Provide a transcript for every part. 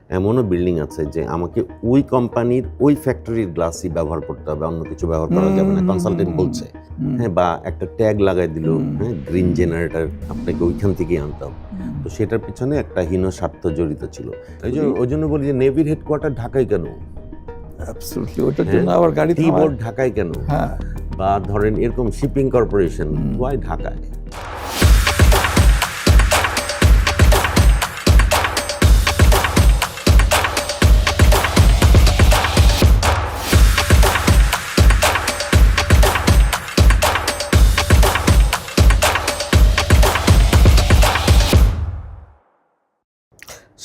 এমনও বিল্ডিং আছে যে আমাকে ওই কোম্পানির ওই ফ্যাক্টরির গ্লাসই ব্যবহার করতে হবে, অন্য কিছু ব্যবহার করা যাবে না, কনসালটেন্ট বলছে। হ্যাঁ, বা একটা ট্যাগ লাগাই দিল, হ্যাঁ, গ্রিন জেনারেটর আপনাকে ওইখান থেকেই আনতে হবে। তো সেটার পিছনে একটা হীন স্বার্থ জড়িত ছিল। ওই জন্য বলি যে নেভির হেডকোয়ার্টার ঢাকায় কেন, অ্যাবসলিউটলি, ওটার জন্য আবার গাড়ি বোর্ড ঢাকায় কেন, হ্যাঁ, বা ধরেন এরকম শিপিং কর্পোরেশন ওয়াই ঢাকায়।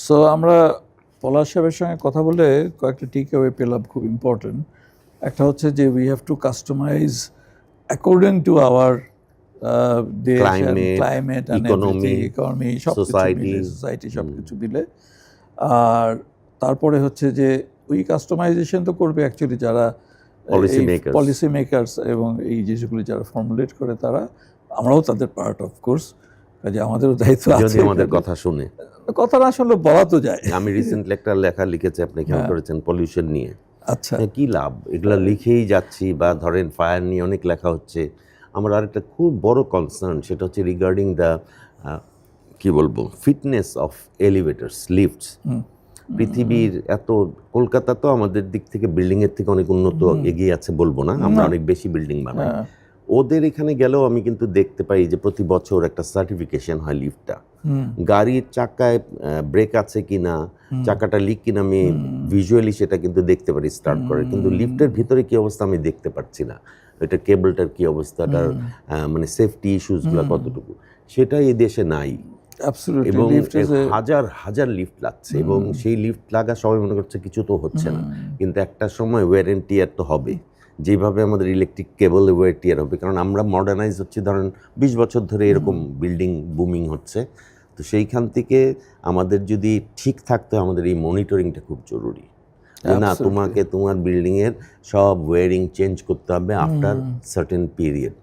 সো আমরা পলাশ সাহেবের সঙ্গে কথা বলে কয়েকটা টেক অ্যাওয়ে পেলাম, খুব ইম্পর্টেন্ট। একটা হচ্ছে যে we have to customise according to our climate, economy, society সব কিছু মিলে। আর তারপরে হচ্ছে যে ওই কাস্টমাইজেশন তো করবে অ্যাকচুয়ালি যারা পলিসি মেকারস এবং এই জিনিসগুলি যারা ফর্মুলেট করে তারা, আমরাও তাদের পার্ট অফ কোর্স, কাজে আমাদেরও দায়িত্ব আছে আমাদের কথা শুনে। কথা না শুনলে বলা তো যায়। আমি রিসেন্টলি একটা লেখা লিখেছি, আপনি খেয়াল করেছেন, পলিউশন নিয়ে। আচ্ছা, কি লাভ, এগুলা লিখেই যাচ্ছি, বা ধরেন ফায়ার নিয়ে অনেক লেখা হচ্ছে। আমার আরেকটা খুব বড় কনসার্ন, সেটা হচ্ছে রিগার্ডিং দ্য কি বলবো, ফিটনেস অফ এলিভেটরস, লিফটস। পৃথিবীর এত, কলকাতা তো আমাদের দিক থেকে বিল্ডিং এর থেকে অনেক উন্নত, এগিয়ে আছে বলবো না, আমরা অনেক বেশি বিল্ডিং বানাই। ওদের এখানে গেলেও আমি কিন্তু দেখতে পাই যে প্রতি বছর একটা সার্টিফিকেশন হয় লিফটটা, গাড়ির চাকায় ব্রেক আছে কিনা, চাকাটা লিক কিনা, আমি ভিজুয়ালি সেটা কিন্তু দেখতে পারি স্টার্ট করে, কিন্তু লিফটের ভিতরে কি অবস্থা আমি দেখতে পাচ্ছি না। এটা কেবলটার কি অবস্থাটার, মানে সেফটি ইস্যুসগুলো কতটুকু, সেটা এই দেশে নাই। এবং হাজার হাজার লিফট লাগছে, এবং সেই লিফট লাগা সবাই মনে করছে কিছু তো হচ্ছে না, কিন্তু একটা সময় ওয়্যার এন্ড টিয়ার তো হবে, যেভাবে আমাদের ইলেকট্রিক কেবল ওয়্যার টিয়ার হবে। কারণ আমরা মডার্নাইজ হচ্ছি, ধরেন 20 বছর ধরে এরকম বিল্ডিং বুমিং হচ্ছে। তো সেইখান থেকে আমাদের যদি ঠিক থাকতে, আমাদের এই মনিটরিংটা খুব জরুরি। না, তোমাকে তোমার বিল্ডিংয়ের সব ওয়্যারিং চেঞ্জ করতে হবে আফটার সার্টেন পিরিয়ড,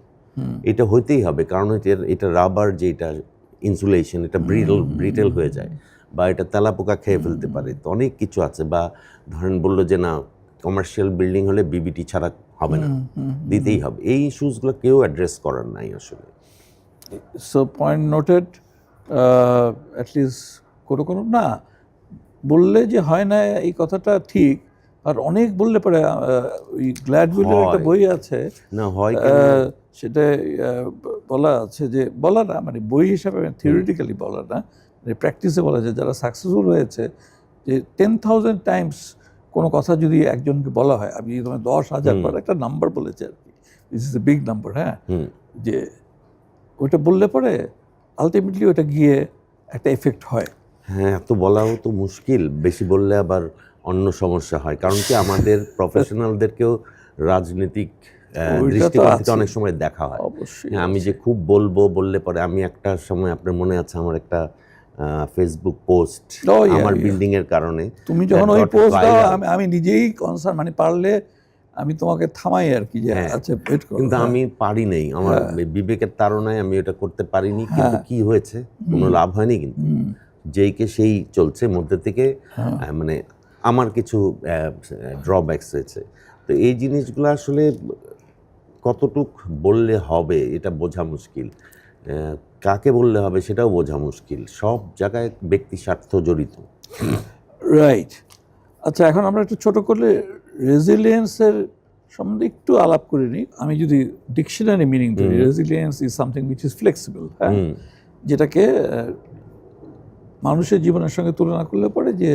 এটা হইতেই হবে। কারণ এটা রাবার, যেটা ইনসুলেশন, এটা ব্রিটেল হয়ে যায়, বা এটা তেলাপোকা খেয়ে ফেলতে পারে। তো অনেক কিছু আছে। বা ধরেন বললো যে না, কমার্শিয়াল বিল্ডিং হলে বিবিটি ছাড়া হবে না, দিতেই হবে। এই ইস্যুসগুলো কেউ অ্যাড্রেস করার নাই আসলে। সো পয়েন্ট নোটেড, অ্যাটলিস্ট কোনো না বললে যে হয় না এই কথাটা ঠিক। আর অনেক বললে পরে ওই গ্ল্যাডউইলের একটা বই আছে না, হয় সেটা বলা আছে যে, বলা না মানে বই হিসাবে থিওরিটিক্যালি বলা না, মানে প্র্যাকটিসে বলা যায়, যারা সাকসেসফুল হয়েছে, যে 10,000 টাইমস কোনো কথা যদি একজনকে বলা হয়, আমি তোমার 10,000 বার একটা নাম্বার বলেছে আর কি, this is a big number, হ্যাঁ, যে ওইটা বললে পরে আলটিমেটলি ওটা গিয়ে একটা এফেক্ট হয়। হ্যাঁ, এত বলাও তো মুশকিল, বেশি বললে আবার অন্য সমস্যা হয়। কারণ কি, আমাদের প্রফেশনালদেরকেও রাজনৈতিক দৃষ্টিকোণ থেকে অনেক সময় দেখা হয়। অবশ্যই আমি যে খুব বললে পরে, আমি একটা সময়, আপনার মনে আছে, আমার একটা ফেসবুক পোস্ট আমার বিল্ডিং এর কারণে, তুমি যখন ওই পোস্ট দাও, আমি নিজেই কনসার্ন, মানে পারলে আমি তোমাকে থামাই আর কি, যে আচ্ছা ওয়েট করো, কিন্তু আমি পারি নাই, আমার বিবেকের তাড়নায় আমি এটা করতে পারিনি। কিন্তু কি হয়েছে, কোনো লাভ হয়নি। কিন্তু যেইকে সেই চলছে মধ্যে থেকে, মানে আমার কিছু ড্রব্যাকস হয়েছে। তো এই জিনিসগুলো আসলে কতটুক বললে হবে এটা বোঝা মুশকিল, কাকে বললে হবে সেটাও বোঝা মুশকিল। সব জায়গায় ব্যক্তি স্বার্থ জড়িত। রাইট। আচ্ছা, এখন আমরা একটু ছোট করলে রেজিলিয়েন্সের সম্বন্ধে একটু আলাপ করে নিই। আমি যদি ডিকশনারি মিনিং ধরি, resilience is something which is flexible, হ্যাঁ, যেটাকে মানুষের জীবনের সঙ্গে তুলনা করলে পরে যে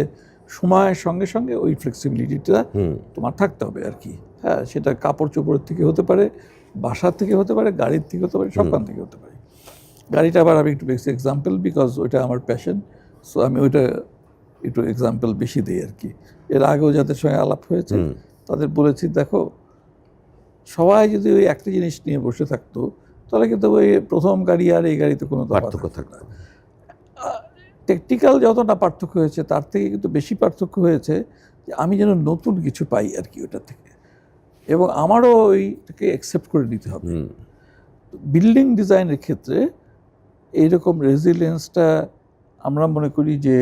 সময়ের সঙ্গে সঙ্গে ওই ফ্লেক্সিবিলিটিটা তোমার থাকতে হবে আর কি, হ্যাঁ, সেটা কাপড় চোপড়ের থেকে হতে পারে, বাসার থেকে হতে পারে, গাড়ির থেকে হতে পারে, সবখান থেকে হতে পারে। গাড়িটা আবার আমি একটু বেশি এক্সাম্পল, বিকজ ওইটা আমার প্যাশন, সো আমি ওইটা একটু এক্সাম্পল বেশি দিই আর কি। এর আগেও যাদের সঙ্গে আলাপ হয়েছে তাদের বলেছি, দেখো, সবাই যদি ওই একটা জিনিস নিয়ে বসে থাকতো, তাহলে কিন্তু ওই প্রথম গাড়ি আর এই গাড়িতে কোনো পার্থক্য থাকতো না। টেকনিক্যাল যতটা পার্থক্য হয়েছে, তার থেকে কিন্তু বেশি পার্থক্য হয়েছে যে আমি যেন নতুন কিছু পাই আর কি ওটা থেকে, এবং আমারও ওইটাকে অ্যাকসেপ্ট করে নিতে হবে। বিল্ডিং ডিজাইনের ক্ষেত্রে এইরকম রেজিলিয়েন্সটা আমরা মনে করি যে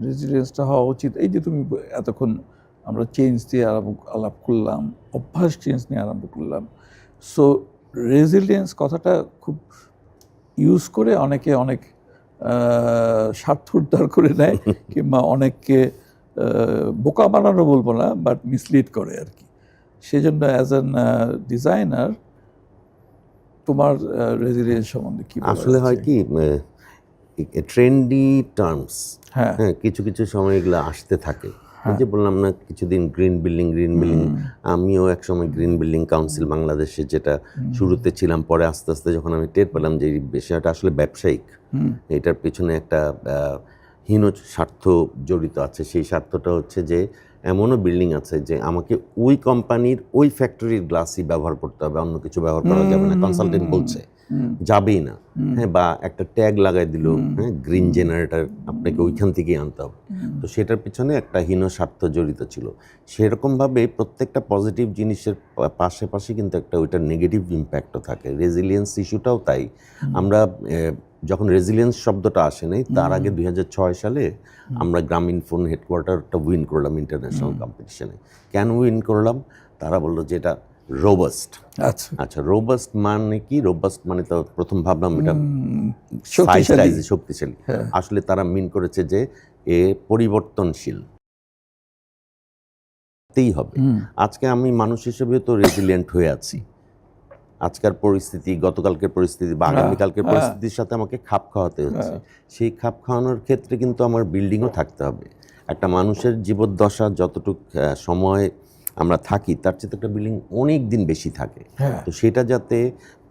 রেজিলিয়েন্সটা হওয়া উচিত। এই যে তুমি এতক্ষণ আমরা চেঞ্জ দিয়ে আলাপ করলাম, অভ্যাস চেঞ্জ নিয়ে আরম্ভ করলাম। সো রেজিলিয়েন্স কথাটা খুব ইউজ করে অনেকে অনেক স্বার্থ উদ্ধার করে নেয় কিংবা অনেককে বোকা বানানো বলবো না, বাট মিসলিড করে আর কি। সেজন্য অ্যাজ অ্যান ডিজাইনার তোমার রেজিলিয়েন্স সম্বন্ধে কি বলার আসলে হয় আছে? কি, ট্রেন্ডি টার্মস, হ্যাঁ, হ্যাঁ, কিছু কিছু সময় এগুলো আসতে থাকে। এই যে বললাম না কিছুদিন গ্রিন বিল্ডিং, আমিও একসময় গ্রিন বিল্ডিং কাউন্সিল বাংলাদেশে যেটা শুরুতে ছিলাম, পরে আস্তে আস্তে যখন আমি টের পেলাম যে এই বিষয়টা আসলে ব্যবসায়িক, এটার পেছনে একটা হীন স্বার্থ জড়িত আছে। সেই স্বার্থটা হচ্ছে যে এমনও বিল্ডিং আছে যে আমাকে ওই কোম্পানির ওই ফ্যাক্টরির গ্লাসই ব্যবহার করতে হবে, অন্য কিছু ব্যবহার করা যাবে না, কনসালটেন্ট বলছে যাবেই না, হ্যাঁ, বা একটা ট্যাগ লাগাই দিল, হ্যাঁ, গ্রিন জেনারেটর আপনাকে ওইখান থেকেই আনতে হবে। তো সেটার পিছনে একটা হীন স্বার্থ জড়িত ছিল। সেরকমভাবে প্রত্যেকটা পজিটিভ জিনিসের পাশাপাশি কিন্তু একটা ওইটার নেগেটিভ ইম্প্যাক্টও থাকে। রেজিলিয়েন্স ইস্যুটাও তাই। আমরা যখন রেজিলিয়েন্স শব্দটা আসে নাই তার আগে 2006 সালে আমরা গ্রামীণ ফোন হেডকোয়ার্টারটা উইন করলাম ইন্টারন্যাশনাল কম্পিটিশনে। কেন উইন করলাম? তারা বললো যে এটা রোবাস্ট। আচ্ছা, রোবাস্ট মানে কি? রোবাস্ট মানে তো প্রথম ভাবলাম এটা শক্তিশালী। আসলে তারা মিন করেছে যে এ পরিবর্তনশীল হবে। আজকে আমি মানুষ হিসেবে তো রেজিলিয়েন্ট হয়ে আছি। আজকের পরিস্থিতি, গতকালকের পরিস্থিতি বা আগামীকালকের পরিস্থিতির সাথে আমাকে খাপ খাওয়াতে হচ্ছে। সেই খাপ খাওয়ানোর ক্ষেত্রে কিন্তু আমার বিল্ডিংও থাকতে হবে। একটা মানুষের জীবদ্দশা যতটুকু সময় আমরা থাকি তার চেয়ে একটা বিল্ডিং অনেক দিন বেশি থাকে। তো সেটা যাতে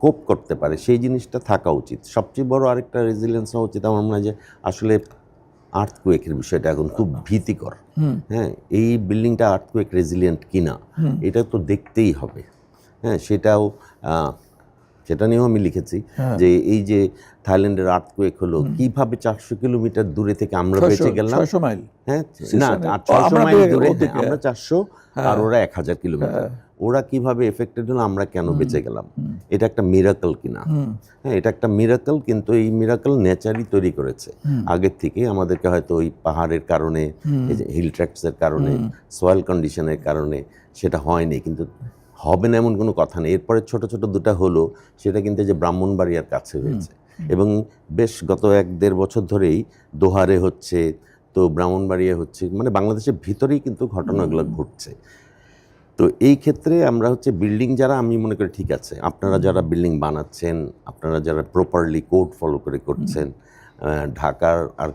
কোপ করতে পারে সেই জিনিসটা থাকা উচিত। সবচেয়ে বড় আরেকটা রেজিলিয়েন্স হওয়া উচিত আমার মনে হয় যে আসলে আর্থকুয়েকের বিষয়টা এখন খুব ভীতিকর। হ্যাঁ, এই বিল্ডিংটা আর্থকুয়েক রেজিলিয়েন্ট কিনা এটা তো দেখতেই হবে। হ্যাঁ, সেটা নিয়েও আমি লিখেছি যে এই যে থাইল্যান্ডের আর্থকুয়েক হলো, কিভাবে 400 কিলোমিটার দূরে থেকে আমরা বেঁচে গেলাম। 600 মাইল, হ্যাঁ, না 600 মাইল দূরে, আমরা 400 আর ওরা 1000 কিলোমিটার। ওরা কিভাবে এফেক্টেড হলো, আমরা কেন বেঁচে গেলাম? এটা একটা মিরাকল কিনা? হ্যাঁ, এটা একটা মিরাকল, কিন্তু এই মিরাকল নেচারই তৈরি করেছে আগের থেকে। আমাদেরকে হয়তো ওই পাহাড়ের কারণে, এই যে হিল ট্র্যাক্টসের কারণে, সয়েল কন্ডিশনের কারণে সেটা হয়নি, কিন্তু হবে না এমন কোনো কথা নেই। এরপরে ছোট ছোট দুটা হলো, সেটা কিন্তু যে ব্রাহ্মণবাড়িয়ার কাছে হয়েছে এবং বেশ গত 1-1.5 বছর ধরেই দোহারে হচ্ছে, তো ব্রাহ্মণবাড়িয়া হচ্ছে, মানে বাংলাদেশের ভিতরেই কিন্তু ঘটনাগুলো ঘটছে। তো এই ক্ষেত্রে আমরা হচ্ছে বিল্ডিং যারা, আমি মনে করি ঠিক আছে, আপনারা যারা বিল্ডিং বানাচ্ছেন, আপনারা যারা প্রপারলি কোড ফলো করে করছেন, ঢাকার আর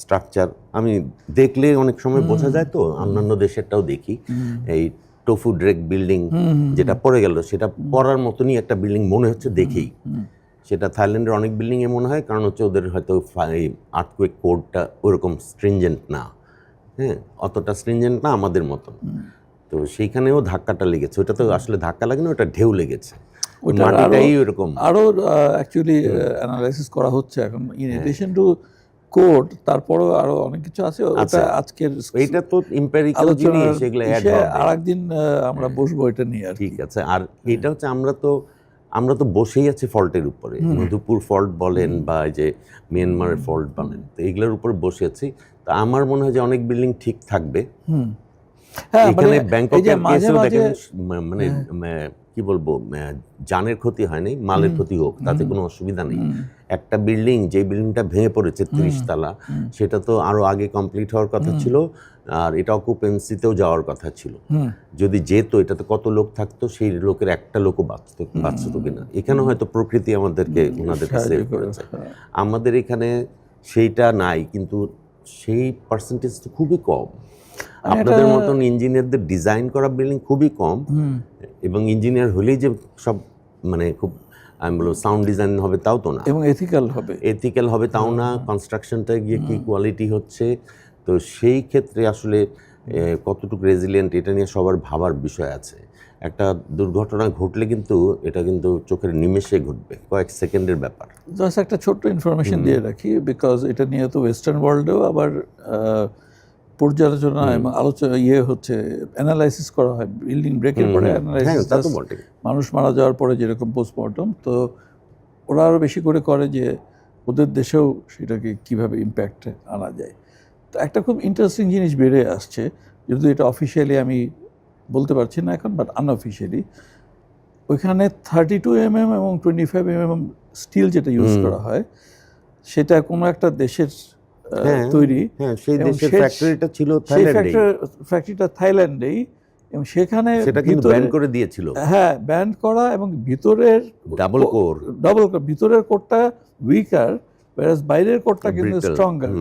স্ট্রাকচার আমি দেখলে অনেক সময় বোঝা যায়, তো অন্যান্য দেশেরটাও দেখি, এই টোফু ড্রেক বিল্ডিং যেটা পড়ে গেল, সেটা পড়ার মতনই একটা বিল্ডিং মনে হচ্ছে দেখেই। সেটা থাইল্যান্ডের অনেক বিল্ডিংয়ে মনে হয়, কারণ হচ্ছে ওদের হয়তো আর্থকুয়েক কোডটা ওরকম স্ট্রিনজেন্ট না, হ্যাঁ, অতটা স্ট্রিনজেন্ট না আমাদের মতন। তো সেইখানেও ধাক্কাটা লেগেছে। ওটা তো আসলে ধাক্কা লাগে না, ওটা ঢেউ লেগেছে। মাটিটাই ওরকম। আরও অ্যাকচুয়ালি অ্যানালাইসিস করা হচ্ছে এখন, ইন এডিশন টু কোড, তারপরেও আরো অনেক কিছু আছে। ওটা আজকের এইটা তো এম্পিরিক্যাল জিনিস, এগুলো অ্যাড হবে। আরেকদিন আমরা বসবো এটা নিয়ে আর ঠিক আছে। আর এটা হচ্ছে আমরা তো বসেই আছি ফল্টের উপরে। মধুপুর ফল্ট বলেন বা এই যে মিয়ানমারের ফল্ট বলেন, তো এগুলোর উপরে বসে আছি। তা আমার মনে হয় যে অনেক বিল্ডিং ঠিক থাকবে। এখানে ব্যাংককের কেসেও দেখেন, মানে কি বলবো, জানের ক্ষতি হয়নি, মালের ক্ষতি হোক, তাতে কোনো অসুবিধা নেই। একটা বিল্ডিং, যে বিল্ডিংটা ভেঙে পড়েছে 30 তলা, সেটা তো আরো আগে কমপ্লিট হওয়ার কথা ছিল, আর এটা অকুপেন্সিতেও যাওয়ার কথা ছিল। যদি যেত, এটাতে কত লোক থাকতো, সেই লোকের একটা লোকও বাঁচত কিনা। এখানে হয়তো প্রকৃতি আমাদেরকে ওনাদেরকে সেভ করেছে। আমাদের এখানে সেইটা নাই, কিন্তু সেই পার্সেন্টেজ তো খুবই কম। আপনাদের মতন ইঞ্জিনিয়ারদের ডিজাইন করা বিল্ডিং খুবই কম, এবং ইঞ্জিনিয়ার হলেই যে সব মানে খুব, আমি বলবো সাউন্ড ডিজাইন হবে তাও তো না, এবং এথিক্যাল হবে তাও না। কনস্ট্রাকশনটা গিয়ে কি কোয়ালিটি হচ্ছে, তো সেই ক্ষেত্রে আসলে কতটুকু রেজিলিয়েন্ট, এটা নিয়ে সবার ভাবার বিষয় আছে। একটা দুর্ঘটনা ঘটলে কিন্তু এটা কিন্তু চোখের নিমেষে ঘটবে, কয়েক সেকেন্ডের ব্যাপার। জাস্ট একটা ছোট্ট ইনফরমেশন দিয়ে রাখি, বিকজ এটা নিয়ে তো ওয়েস্টার্ন ওয়ার্ল্ডেও আবার পর্যালোচনা এবং আলোচনা হচ্ছে, অ্যানালাইসিস করা হয় বিল্ডিং ব্রেকের পরে। মানুষ মারা যাওয়ার পরে যেরকম পোস্টমর্টম, তো ওরা আরও বেশি করে যে ওদের দেশেও সেটাকে কীভাবে ইম্প্যাক্ট আনা যায়। তো একটা খুব ইন্টারেস্টিং জিনিস বেড়ে আসছে, যেহেতু এটা অফিসিয়ালি আমি বলতে পারছি না এখন, বাট আনঅফিসিয়ালি ওইখানে 32 mm এবং 25 mm স্টিল যেটা ইউজ করা হয়, সেটা কোনো একটা দেশের তৈরি। হ্যাঁ, সেই এবং দেশের ফ্যাক্টরিটা ছিল সেই থাইল্যান্ডে, ফ্যাক্টরিটা থাইল্যান্ডেই, এবং সেখানে সেটা কিন্তু ব্যান করে দিয়েছিল। হ্যাঁ, ব্যান করা, এবং ভিতরের ডাবল কোর, ভিতরের কোরটা উইকার, whereas বাইরের কোরটা কিন্তু Brittle, স্ট্রঙ্গার,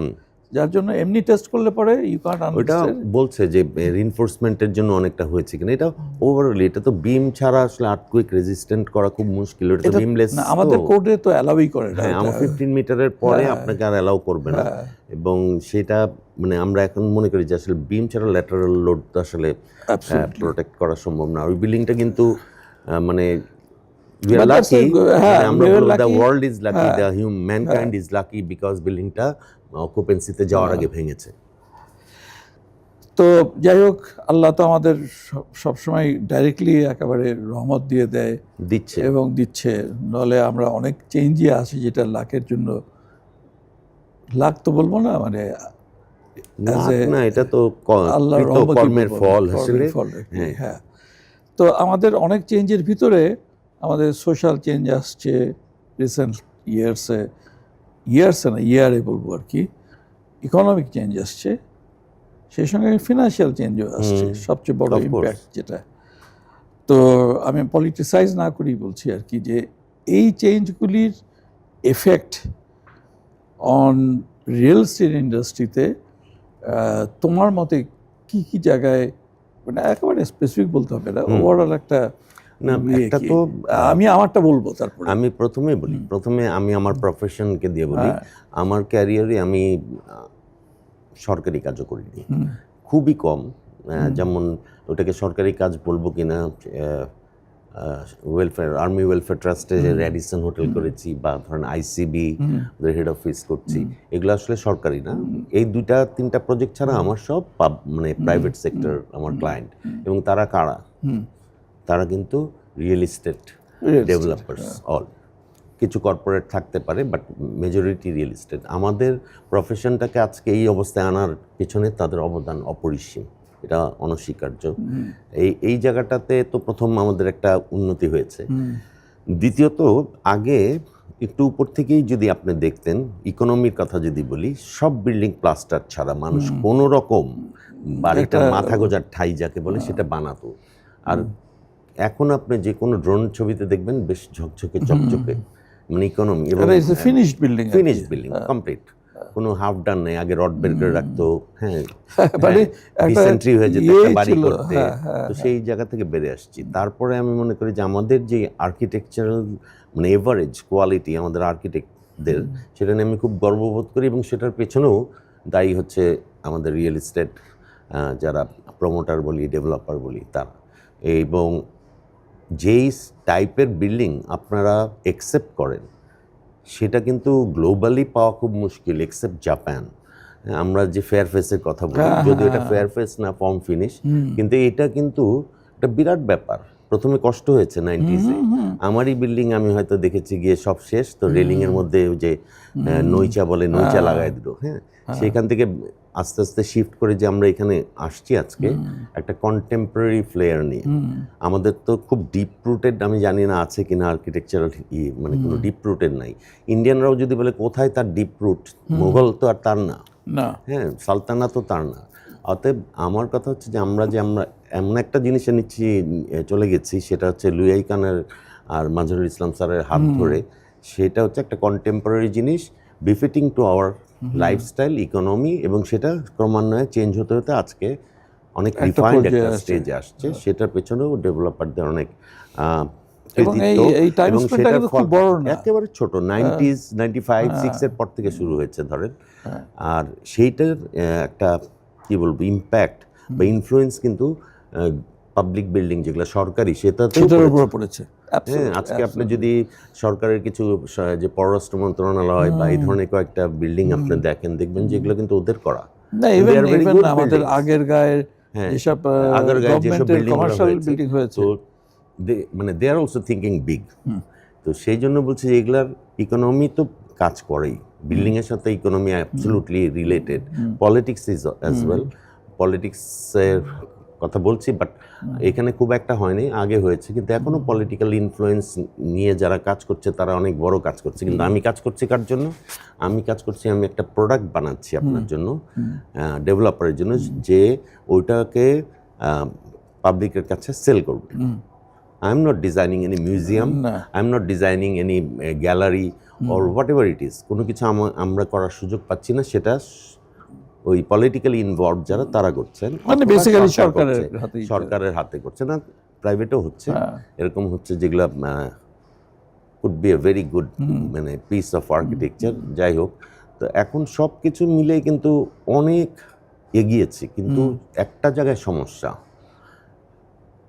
যার জন্য এমনি টেস্ট করলে পরে ইউ কান্ট ওটা আন্ডারস্ট্যান্ড। বলছে যে রিনফোর্সমেন্টের জন্য অনেকটা হয়েছে কিনা। এটা ওভারঅল, এটা তো বিম ছাড়া আসলে আর্থকুইক রেজিস্ট্যান্ট করা খুব মুশকিল। এটা তো বিমলেস, আমাদের কোডে তো অ্যালাউই করে না। হ্যাঁ, আমার 15 মিটারের পরে আপনাকে আর অ্যালাউ করবে না। এবং সেটা মানে আমরা এখন মনে করি যে আসলে বিম ছাড়া ল্যাটারাল লোড তো আসলে প্রোটেক্ট করা সম্ভব না। ওই বিল্ডিংটা কিন্তু মানে we are But that's lucky, হ্যাঁ, আমরা we were বলবো the lucky. world is lucky, the mankind is lucky because বিল্ডিংটা অকুপেন্সিতে যাওয়ার আগে ভেঙেছে। তো যাই হোক, আল্লাহ তো আমাদের সবসময় ডাইরেক্টলি একেবারে রহমত দিয়ে দেয়, দিচ্ছে এবং দিচ্ছে। নাহলে আমরা অনেক চেঞ্জই আছে যেটা লাখের জন্য, লাখ তো বলবো না, মানে না, এটা তো আল্লাহর কর্মের ফল আসলে। হ্যাঁ, তো আমাদের অনেক চেঞ্জের ভিতরে আমাদের সোশ্যাল চেঞ্জ আসছে রিসেন্ট ইয়ার্সে না ইয়ারে বলবো আর কি, ইকোনমিক চেঞ্জ আসছে, সেই সঙ্গে ফিনান্সিয়াল চেঞ্জও আসছে, সবচেয়ে বড় ইম্প্যাক্ট যেটা। তো আমি পলিটিসাইজ না করেই বলছি আর কি, যে এই চেঞ্জগুলির এফেক্ট অন রিয়েল এস্টেট ইন্ডাস্ট্রিতে তোমার মতে কি কি জায়গায়, মানে একেবারে স্পেসিফিক বলতে হবে না, ওভারঅল একটা না, একটা তো আমি আমারটা বলবো। তারপর আমি প্রথমে আমি আমার প্রফেশনকে দিয়ে বলি। আমার ক্যারিয়ারে আমি সরকারি কাজও করিনি, খুবই কম। যেমন ওটাকে সরকারি কাজ বলবো কিনা, ওয়েলফেয়ার, আর্মি ওয়েলফেয়ার ট্রাস্টে র্যাডিসন হোটেল করেছি, বা ধরেন আইসিবি ওদের হেড অফিস করছি, এগুলো আসলে সরকারি না। এই 2-3টা প্রজেক্ট ছাড়া আমার সব মানে প্রাইভেট সেক্টর আমার ক্লায়েন্ট। এবং তারা কারা? তারা কিন্তু রিয়েল এস্টেট ডেভেলপার্স অল। কিছু কর্পোরেট থাকতে পারে, বাট মেজরিটি রিয়েল এস্টেট। আমাদের প্রফেশনটাকে আজকে এই অবস্থায় আনার পেছনে তাদের অবদান অপরিসীম, এটা অনস্বীকার্য। এই জায়গাটাতে তো প্রথম আমাদের একটা উন্নতি হয়েছে। দ্বিতীয়ত, আগে একটু উপর থেকেই যদি আপনি দেখতেন, ইকোনমির কথা যদি বলি, সব বিল্ডিং প্লাস্টার ছাড়া মানুষ কোনো রকম বাড়িটা মাথা গোজার ঠাই যাকে বলে সেটা বানাতো। আর এখন আপনি যে কোনো ড্রোন ছবিতে দেখবেন বেশ ঝকঝকে চকচকে, মানে ইকোনমি এবং ফিনিশড বিল্ডিং কমপ্লিট, কোনো হাফ ডান নেই। আগে রড বের করে রাখতো, হ্যাঁ, ডিসেন্ট্রি হয়ে যেত একটা বাড়ি করতে। তো সেই জায়গা থেকে বেড়ে আসছি। তারপরে আমি মনে করি যে আমাদের যে আর্কিটেকচারাল মানে এভারেজ কোয়ালিটি আমাদের আর্কিটেক্টদের, সেটা নিয়ে আমি খুব গর্ববোধ করি। এবং সেটার পেছনেও দায়ী হচ্ছে আমাদের রিয়েল এস্টেট যারা প্রমোটার বলি, ডেভেলপার বলি, তারা। এবং যেই টাইপের বিল্ডিং আপনারা অ্যাকসেপ্ট করেন, সেটা কিন্তু গ্লোবালি পাওয়া খুব মুশকিল, এক্সেপ্ট জাপান। আমরা যে ফেয়ার ফেসের কথা বলি, যদিও এটা ফেয়ার ফেস না, ফর্ম ফিনিশ, কিন্তু এটা কিন্তু একটা বিরাট ব্যাপার। প্রথমে কষ্ট হয়েছে 90s-এ। আমারই বিল্ডিং আমি হয়তো দেখেছি গিয়ে সব শেষ, তো রেলিংয়ের মধ্যে ওই যে নইচা বলে, নইচা লাগাই দিল। হ্যাঁ, সেখান থেকে আস্তে আস্তে শিফট করে যে আমরা এখানে আসছি আজকে একটা কন্টেম্পোরারি ফ্লেয়ার নিয়ে। আমাদের তো খুব ডিপ রুটেড, আমি জানি না আছে কিনা আর্কিটেকচারাল, মানে কোনো ডিপ রুটেড নাই। ইন্ডিয়ানরাও যদি বলে কোথায় তার ডিপ রুট, মোগল তো আর তার না, হ্যাঁ, সালতানা তো তার না। অতএব আমার কথা হচ্ছে যে আমরা এমন একটা জিনিসে চলে গেছি, সেটা হচ্ছে লুয়াই কানের আর মাজহারুল ইসলাম স্যারের হাত ধরে। সেটা হচ্ছে একটা কন্টেম্পোরারি জিনিস, befitting to our lifestyle, economy, এবং সেটা ক্রমান্বয়ে চেঞ্জ হতে হতে আজকে অনেক রিফাইন্ড একটা স্টেজে আসছে। সেটার পেছনেও ডেভেলপারদের অনেক একেবারে ছোট 90s 95-96 পর থেকে শুরু হয়েছে ধরেন। আর সেইটার একটা কি বলবো ইম্প্যাক্ট বা ইনফ্লুয়েন্স কিন্তু পাবলিক বিল্ডিং যেগুলো সরকারি, সেটার উপর পড়েছে। হ্যাঁ, আজকে আপনি যদি সরকারের কিছু যে পররাষ্ট্র মন্ত্রণালয় বা এই ধরনের কয়েকটা বিল্ডিং আপনি দেখেন, দেখবেন যে এগুলো কিন্তু ওদের করা। আমাদের আগের গায়ের যেসব বিল্ডিং হয়েছে, মানে দে আর অলসো থিঙ্কিং বিগ। তো সেই জন্য বলছি যে এগুলার ইকোনমি তো কাজ করেই, বিল্ডিংয়ের সাথে economy absolutely related, politics is as well. পলিটিক্সের কথা বলছি, বাট এখানে খুব একটা হয়নি, আগে হয়েছে, কিন্তু এখনও পলিটিক্যাল ইনফ্লুয়েন্স নিয়ে যারা কাজ করছে তারা অনেক বড় কাজ করছে। কিন্তু আমি কাজ করছি কার জন্য? আমি কাজ করছি, আমি একটা প্রোডাক্ট বানাচ্ছি আপনার জন্য, ডেভেলপারের জন্য, যে ওইটাকে পাবলিকের কাছে সেল করবে। I am not designing any museum, I am not designing any gallery or whatever it is. কোনো কিছু আমরা করার সুযোগ পাচ্ছি না, সেটা ওই পলিটিক্যালি ইনভলভ যারা তারা করছেন, মানে বেসিক্যালি সরকারের হাতে করছে না, প্রাইভেটও হচ্ছে, এরকম হচ্ছে যেগুলো could B a very good মানে পিস অফ আর্কিটেকচার। যাই হোক, তো এখন সব কিছু মিলে কিন্তু অনেক এগিয়েছে, কিন্তু একটা জায়গায় সমস্যা।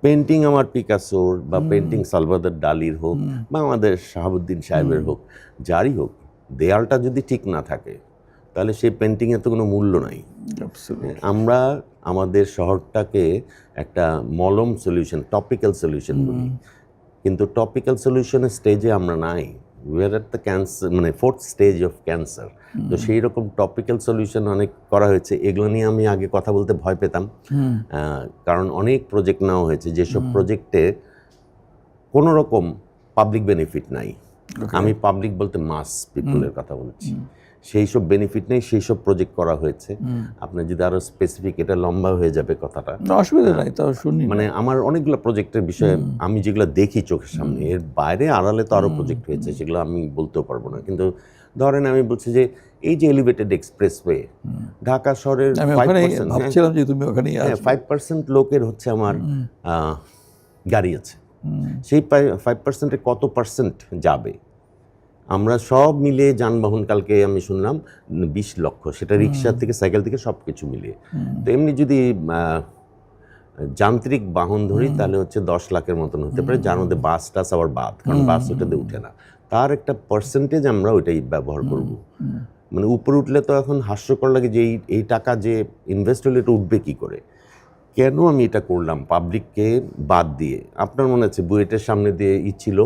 পেন্টিং আমার পিকাসোর বা পেন্টিং সালভাদর ডালির হোক বা আমাদের শাহাবুদ্দিন সাহেবের হোক, যারই হোক, দেয়ালটা যদি ঠিক না থাকে তাহলে সেই পেন্টিংয়ের তো কোনো মূল্য নাই। আমরা আমাদের শহরটাকে একটা মলম সলিউশন, টপিক্যাল সলিউশন বলি, কিন্তু টপিক্যাল সলিউশনের স্টেজে আমরা নাই। We are at the cancer, মানে 4th স্টেজ অফ ক্যান্সার। তো সেই রকম টপিক্যাল সলিউশন অনেক করা হয়েছে, এগুলো নিয়ে আমি আগে কথা বলতে ভয় পেতাম, কারণ অনেক প্রজেক্ট নেওয়া হয়েছে যেসব প্রজেক্টে কোনো রকম পাবলিক বেনিফিট নাই। আমি পাবলিক বলতে মাস পিপলের কথা বলছি, সেই সব বেনিফিট নেই, সেই সব প্রজেক্ট করা হয়েছে। আপনার যদি আরো স্পেসিফিক, এটা লম্বা হয়ে যাবে কথাটা, অসুবিধা নাই, তাও শুনি। মানে আমার অনেকগুলো প্রজেক্টের বিষয়ে আমি যেগুলো দেখি চোখের সামনে, এর বাইরে আড়ালে তো আরো প্রজেক্ট হয়েছে, সেগুলো আমি বলতেও পারবো না। কিন্তু ধরেন আমি বলছি যে এই যে এলিভেটেড এক্সপ্রেসওয়ে, ঢাকা শহরের 5% লোকের হচ্ছে আমার গাড়ি আছে, সেই 5%-এ কত পার্সেন্ট যাবে? আমরা সব মিলিয়ে যানবাহন, কালকে আমি শুনলাম 20 লক্ষ, সেটা রিক্সা থেকে সাইকেল থেকে সব কিছু মিলিয়ে। তো এমনি যদি যান্ত্রিক বাহন ধরি তাহলে হচ্ছে 10 লাখের মতন হতে পারে, যার মধ্যে বাস টাস আবার বাদ, কারণ বাস ওটাতে উঠে না, তার একটা পার্সেন্টেজ আমরা ওইটাই ব্যবহার করব। মানে উপরে উঠলে তো এখন হাস্যকর লাগে যে এই টাকা যে ইনভেস্ট হলে এটা উঠবে কী করে, কেন আমি এটা করলাম পাবলিককে বাদ দিয়ে। আপনার মনে আছে বুয়েটের সামনে দিয়ে ছিল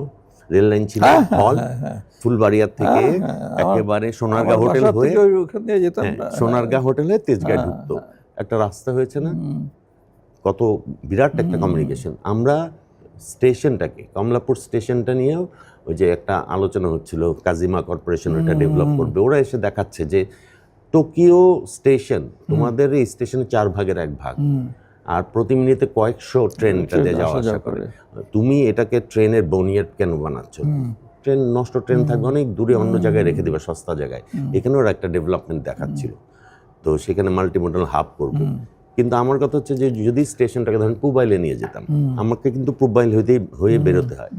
রেল লাইন, ছিল হল, ফুলবাড়িয়ার থেকে একেবারে সোনারগাঁ হোটেল হয়ে, সোনারগাঁ হোটেল হয়ে তেজগাঁ ঢুকতো, একটা রাস্তা হয়েছে না, কত বিরাট একটা কমিউনিকেশন। আমরা স্টেশনটাকে, কমলাপুর স্টেশনটা নিয়েও ওই যে একটা আলোচনা হচ্ছিল, কাজিমা কর্পোরেশন ওটা ডেভেলপ করবে, ওরা এসে দেখাচ্ছে যে টোকিও স্টেশন তোমাদের এই স্টেশনে 4 ভাগের 1 ভাগ, আর প্রতি মিনিটে কয়েকশো ট্রেন এটাতে যাওয়া আসা করে। তুমি এটাকে ট্রেনের বনিয়াদ কেন বানাচ্ছ? ট্রেন নষ্ট ট্রেন থাকবে অনেক দূরে, অন্য জায়গায় রেখে দেবে সস্তা জায়গায়। এখানেও একটা ডেভেলপমেন্ট দেখাচ্ছিল, তো সেখানে মাল্টিমোডাল হাব করবে। কিন্তু আমার কথা হচ্ছে যে যদি স্টেশনটাকে ধরেন পুবাইলে নিয়ে যেতাম, আমাকে কিন্তু পুবাইল হয়ে বেরোতে হয়,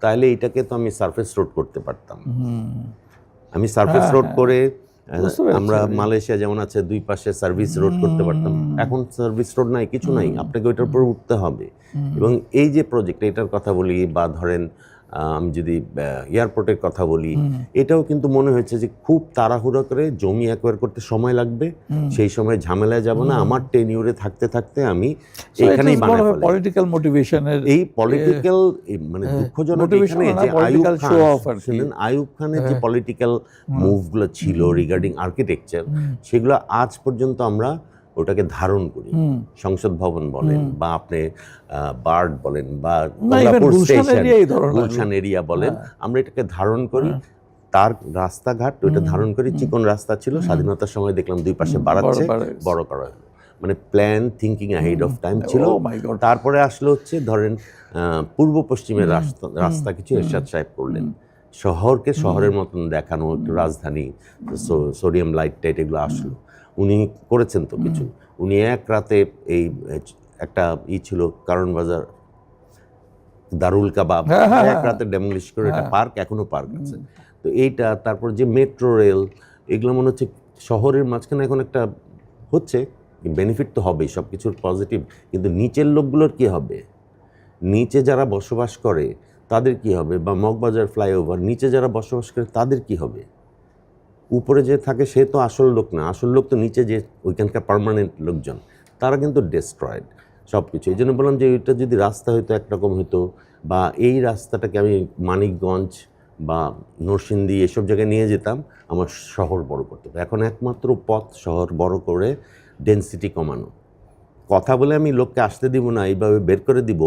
তাহলে এটাকে তো আমি সারফেস রোড করতে পারতাম। আমি সারফেস রোড করে, আমরা মালয়েশিয়া যেমন আছে 2 পাশে সার্ভিস রোড করতে পারতাম, এখন সার্ভিস রোড নাই, কিছু নাই, আপনাকে ওইটার উপর উঠতে হবে। এবং এই যে প্রজেক্ট, এটার কথা বলি, বা ধরেন আমি যদি এয়ারপোর্টের কথা বলি, এটাও কিন্তু মনে হয়েছে যে খুব তাড়াহুড়ো করে জমি অ্যাকোয়ার করতে সময় লাগবে, সেই সময় ঝামেলায় যাব না, আমার টেনিউরে থাকতে থাকতে আমি এখানেই বানাই ফেলি। পলিটিক্যাল মোটিভেশনের এই পলিটিক্যাল, মানে দুঃখজনক এখানে যে আইয়ুব খানের যে পলিটিক্যাল মুভগুলো ছিল রিগার্ডিং আর্কিটেকচার, সেগুলো আজ পর্যন্ত আমরা ওটাকে ধারণ করি। সংসদ ভবন বলেন বা আপনি বার্ড বলেন বা গুলশান এরিয়া বলেন, আমরা এটাকে ধারণ করি। তার রাস্তাঘাট ওইটা ধারণ করি, চিকন রাস্তা ছিল, স্বাধীনতার সময় দেখলাম 2 পাশে বাড়াচ্ছে, বড় করা হলো, মানে plan thinking ahead of time ছিল। তারপরে আসলো হচ্ছে ধরেন পূর্ব পশ্চিমের রাস্তা কিছু এরশাদ সাহেব করলেন, শহরকে শহরের মতন দেখানো, একটু রাজধানী, সোডিয়াম লাইট টাইট এগুলো আসলো, উনি করেছেন তো কিছু। উনি এক রাতে এই একটা ছিল কারণ বাজার দারুল কাবাব, এক রাতে ডেমোলিশ করে এটা পার্ক, এখনো পার্ক আছে। তো এইটা, তারপর যে মেট্রো রেল, এগুলো মনে হচ্ছে শহরের মাঝখানে এখন একটা হচ্ছে, বেনিফিট তো হবেই, সব কিছুর পজিটিভ, কিন্তু নিচের লোকগুলোর কি হবে? নিচে যারা বসবাস করে তাদের কি হবে? বা মগবাজার ফ্লাইওভার, নিচে যারা বসবাস করে তাদের কি হবে? উপরে যে থাকে সে তো আসল লোক না, আসল লোক তো নিচে যে ওইখানকার পার্মানেন্ট লোকজন, তারা কিন্তু ডেস্ট্রয়েড সব কিছু। এই জন্য বললাম যে এটা যদি রাস্তা হইতো একরকম হতো, বা এই রাস্তাটাকে আমি মানিকগঞ্জ বা নরসিংদী এসব জায়গায় নিয়ে যেতাম আমার শহর বড় করতে হবে। এখন একমাত্র পথ শহর বড় করে ডেনসিটি কমানো। কথা বলে আমি লোককে আসতে দিব না, এইভাবে বের করে দিব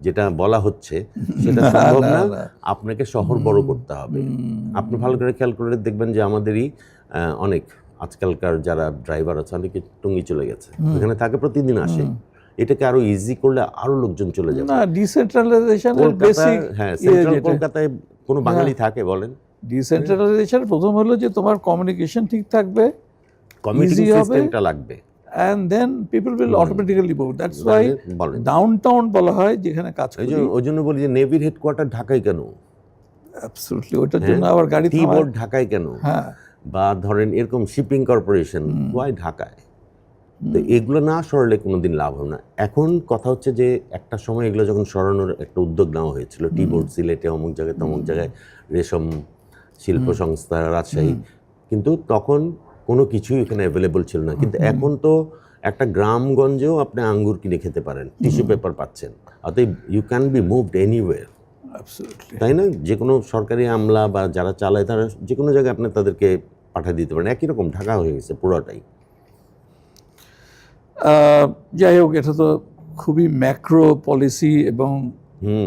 যেটা বলা হচ্ছে সেটা সম্ভব না। আপনাকে শহর বড় করতে হবে। আপনি ভালো করে খেয়াল করে দেখবেন যে আমাদেরই অনেক আজকালকার যারা ড্রাইভার আছে অনেকে টঙ্গী চলে গেছে, এখানে থাকে, প্রতিদিন আসে। এটাকে আরো ইজি করলে আরো লোকজন চলে যাবে। না, ডিসেন্ট্রালাইজেশনের বেসিক, হ্যাঁ, সেন্ট্রাল কলকাতায় কোনো বাঙালি থাকে বলেন? ডিসেন্ট্রালাইজেশন প্রথম হলো যে তোমার কমিউনিকেশন ঠিক থাকবে, কমিউনিকেশন easy হবে, সিস্টেমটা লাগবে। and then people will automatically move. That's why বলেন। ডাউনটাউন বলা হয় যেখানে কাজ করি। ওই জন্য বলি যে নেভির হেডকোয়ার্টার ঢাকায় কেন? অ্যাবসলিউটলি, ওটার জন্য আবার গাড়ি থামায়। বোর্ড ঢাকায় কেন? হ্যাঁ, বা ধরেন এরকম শিপিং কর্পোরেশন ওয়াই ঢাকায়? তো এগুলো না সরালে কোনোদিন লাভ হবে না। এখন কথা হচ্ছে যে একটা সময় এগুলো যখন সরানোর একটা উদ্যোগ নেওয়া হয়েছিল, বোর্ড সিলেটে, অমুক জায়গায় তমুক জায়গায়, রেশম শিল্প সংস্থা রাজশাহী, কিন্তু তখন কোনো কিছুই এখানে অ্যাভেলেবল ছিল না। কিন্তু এখন তো একটা গ্রামগঞ্জেও আপনি আঙ্গুর কিনে খেতে পারেন, টিস্যু পেপার পাচ্ছেন, অতএব you can be moved anywhere, তাই না? যে কোনো সরকারি আমলা বা যারা চালায় তারা যে কোনো জায়গায় আপনি তাদেরকে পাঠিয়ে দিতে পারেন। একই রকম ঢাকা হয়ে গেছে পুরোটাই। যাই হোক, এটা তো খুবই ম্যাক্রো পলিসি, এবং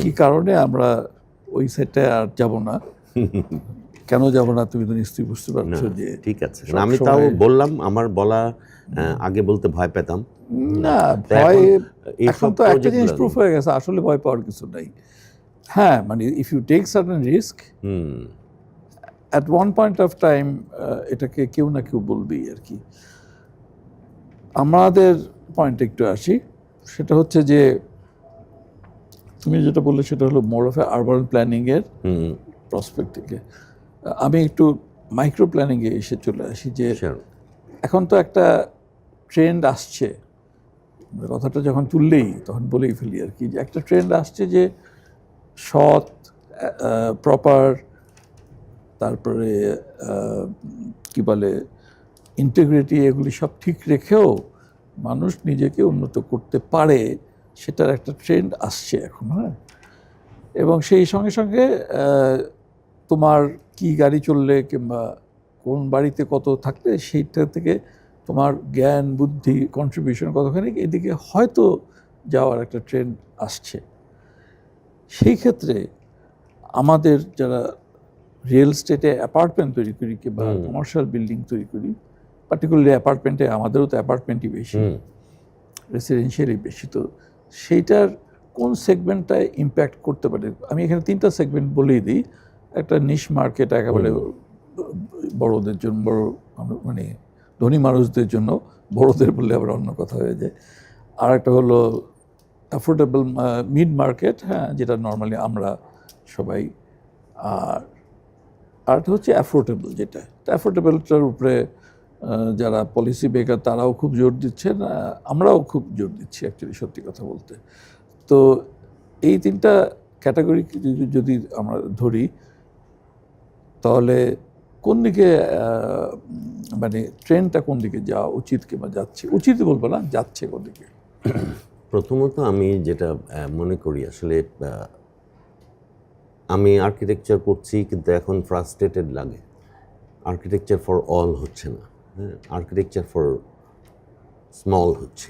কি কারণে আমরা ওই সাইডে আর যাব না। কেন যাব না তুমি তো নিশ্চয়ই বুঝতে পারছো। যে ঠিক আছে, আমি তাও বললাম, আমার বলা আগে বলতে ভয় পেতাম না, ভয় এখন তো একটা জিনিস প্রুফ হয়ে গেছে, আসলে ভয় পাওয়ার কিছু নাই। হ্যাঁ, মানে if you take certain risk at one point of time, এটাকে কেউ না কেউ বলবেই আর কি। আমাদের পয়েন্টে একটু আসি, সেটা হচ্ছে যে তুমি যেটা বললে সেটা হলো মোর অফ আরবান প্ল্যানিংয়ের প্রসপেক্ট থেকে। আমি একটু মাইক্রো প্ল্যানিংয়ে এসে চলে আসি, যে এখন তো একটা ট্রেন্ড আসছে, কথাটা যখন তুললেই তখন বলেই ফেলি আর কি, যে একটা ট্রেন্ড আসছে যে সৎ, প্রপার, তারপরে কি বলে ইন্টিগ্রিটি, এগুলি সব ঠিক রেখেও মানুষ নিজেকে উন্নত করতে পারে, সেটার একটা ট্রেন্ড আসছে এখন। হ্যাঁ, এবং সেই সঙ্গে সঙ্গে তোমার কি গাড়ি চললে কিংবা কোন বাড়িতে কত থাকলে সেইটা থেকে তোমার জ্ঞান, বুদ্ধি, কন্ট্রিবিউশন কতখানি, এদিকে হয়তো যাওয়ার একটা ট্রেন্ড আসছে। সেই ক্ষেত্রে আমাদের যারা রিয়েল স্টেটে অ্যাপার্টমেন্ট তৈরি করি কিংবা কমার্শিয়াল বিল্ডিং তৈরি করি, পার্টিকুলারলি অ্যাপার্টমেন্টে, আমাদেরও তো অ্যাপার্টমেন্টই বেশি, রেসিডেন্সিয়ালই বেশি, তো সেইটার কোন সেগমেন্টটায় ইম্প্যাক্ট করতে পারে? আমি এখানে তিনটা সেগমেন্ট বলেই দিই। একটা নিশ মার্কেট, একেবারে বড়দের জন্য, বড় মানে ধনী মানুষদের জন্য, বড়দের বললে আবার অন্য কথা হয়ে যায়। আর একটা হলো অ্যাফোর্ডেবল মিড মার্কেট, হ্যাঁ, যেটা নর্মালি আমরা সবাই। আর আরেকটা হচ্ছে অ্যাফোর্ডেবল, যেটা অ্যাফোর্ডেবলটার উপরে যারা পলিসি মেকার তারাও খুব জোর দিচ্ছেন, আমরাও খুব জোর দিচ্ছি অ্যাকচুয়ালি, সত্যি কথা বলতে। তো এই তিনটা ক্যাটাগরি যদি আমরা ধরি, তাহলে কোন দিকে মানে ট্রেন্ডটা কোন দিকে যাওয়া উচিত কিংবা যাচ্ছে, উচিত বলবো না, যাচ্ছে কোন দিকে? প্রথমত আমি যেটা মনে করি, আসলে আমি আর্কিটেকচার করছি, কিন্তু এখন ফ্রাস্ট্রেটেড লাগে। আর্কিটেকচার ফর অল হচ্ছে না, হ্যাঁ, আর্কিটেকচার ফর স্মল হচ্ছে,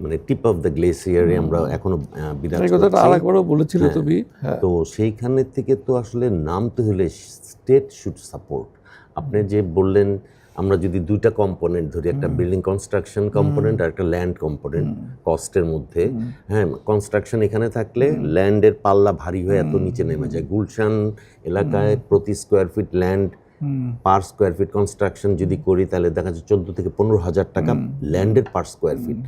মানে টিপ অফ দ্য গ্লেসিয়ারে আমরা এখনো বিরাজ করছি। আরেকবারও বলেছিলে তুমি। তো সেইখানের থেকে তো আসলে নামতে হলে স্টেট শুড সাপোর্ট। আপনি যে বললেন, আমরা যদি দুইটা কম্পোনেন্ট ধরি, একটা বিল্ডিং কনস্ট্রাকশন কম্পোনেন্ট আর একটা ল্যান্ড কম্পোনেন্ট, কস্টের মধ্যে, হ্যাঁ, কনস্ট্রাকশন এখানে থাকলে ল্যান্ডের পাল্লা ভারী হয়ে এত নিচে নেমে যায়। গুলশান এলাকায় প্রতি square feet land, per square feet construction যদি করি, তাহলে দেখা যাচ্ছে 14 থেকে 15,000 টাকা ল্যান্ডের পার স্কোয়ার ফিট।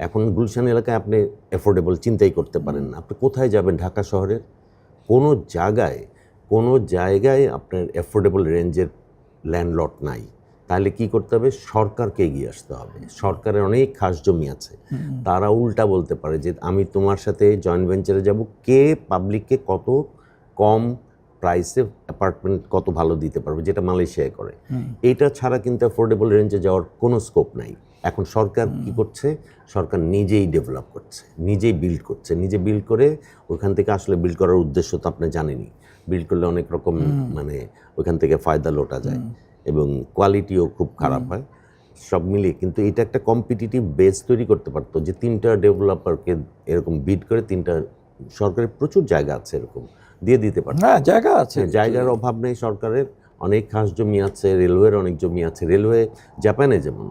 এখন গুলশান এলাকায় আপনি অ্যাফোর্ডেবল চিন্তাই করতে পারেন না। আপনি কোথায় যাবেন? ঢাকা শহরের কোনো জায়গায় আপনার অ্যাফোর্ডেবল রেঞ্জের ল্যান্ডলট নাই। তাহলে কি করতে হবে? সরকারকে এগিয়ে আসতে হবে। সরকারের অনেক খাস জমি আছে, তারা উল্টা বলতে পারে যে আমি তোমার সাথে জয়েন্ট ভেঞ্চারে যাব, কে পাবলিককে কত কম প্রাইসে অ্যাপার্টমেন্ট কত ভালো দিতে পারবে, যেটা মালয়েশিয়ায় করে। এইটা ছাড়া কিন্তু অ্যাফোর্ডেবল রেঞ্জে যাওয়ার কোনো স্কোপ নাই। এখন সরকার কি করছে, সরকার নিজেই ডেভেলপ করছে, নিজেই বিল্ড করছে, নিজে বিল্ড করে ওইখান থেকে আসলে বিল্ড করার উদ্দেশ্য তো আপনি জানেনই, বিল্ড করলে অনেক রকম মানে ওইখান থেকে ফায়দা লোটা যায় এবং কোয়ালিটিও খুব খারাপ হয় সব মিলিয়ে। কিন্তু এটা একটা কম্পিটিটিভ বেস তৈরি করতে পারতো যে 3টা ডেভেলপারকে এরকম বিড করে 3টা, সরকারের প্রচুর জায়গা আছে এরকম দিয়ে দিতে পারতো। হ্যাঁ, জায়গা আছে, জায়গার অভাব নেই সরকারের, অনেক খাস জমি আছে, রেলওয়ের অনেক জমি আছে। রেলওয়ে জাপানে যেমন,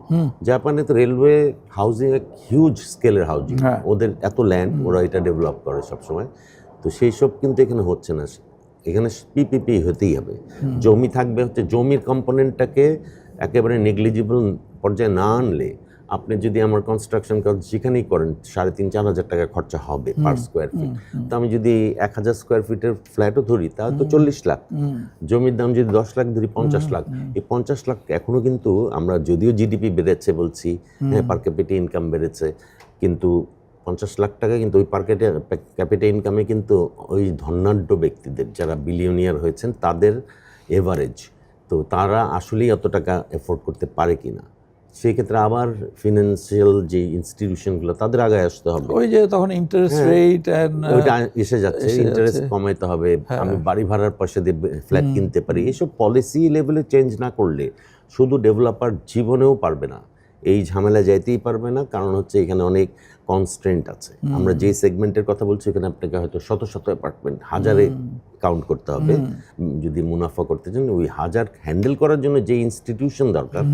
জাপানে তো রেলওয়ে হাউজিং হিউজ স্কেলের হাউজিং, ওদের এত ল্যান্ড, ওরা এটা ডেভেলপ করে সবসময়। তো সেই সব কিন্তু এখানে হচ্ছে না, এখানে পিপিপি হতেই হবে। জমি থাকবে হচ্ছে, জমির কম্পোনেন্টটাকে একেবারে নেগলিজিবল পর্যায়ে না আনলে আপনি যদি আমার কনস্ট্রাকশন কাজ যেখানেই করেন 3,500-4 হাজার টাকা খরচা হবে পার স্কোয়ার ফিট। তো আমি যদি 1,000 স্কোয়ার ফিটের ফ্ল্যাটও ধরি তাহলে তো 40 লাখ, জমির দাম যদি 10 লাখ ধরি 50 লাখ, এই 50 লাখ এখনো কিন্তু আমরা যদিও জিডিপি বেড়েছে বলছি, হ্যাঁ পার ক্যাপিটা ইনকাম বেড়েছে, কিন্তু 50 লাখ টাকা কিন্তু ওই পার ক্যাপিটা ইনকামে কিন্তু ওই ধনাঢ্য ব্যক্তিদের যারা বিলিয়নিয়ার হয়েছেন তাদের এভারেজ, তো তারা আসলেই এত টাকা এফোর্ড করতে পারে কিনা, সেই ক্ষেত্রে আবার ফিনান্সিয়াল যে ইনস্টিটিউশনগুলো তাদের আগে আসতে হবে। ওই যে তখন ইন্টারেস্ট রেট ওইটা এসে যাচ্ছে, ইন্টারেস্ট কমাইতে হবে, আমি বাড়ি ভাড়ার পয়সা দিয়ে ফ্ল্যাট কিনতে পারি। এইসব পলিসি লেভেলে চেঞ্জ না করলে শুধু ডেভেলপার জীবনেও পারবে না, এই ঝামেলা যাইতেই পারবে না। কারণ হচ্ছে এখানে অনেক কনস্ট্রেন্ট আছে। আমরা যে সেগমেন্টের কথা বলছি এখানে আপনাকে হয়তো শত শত অ্যাপার্টমেন্ট, হাজারে কাউন্ট করতে হবে যদি মুনাফা করতে চান। ওই হাজার হ্যান্ডেল করার জন্য যে ইনস্টিটিউশন দরকার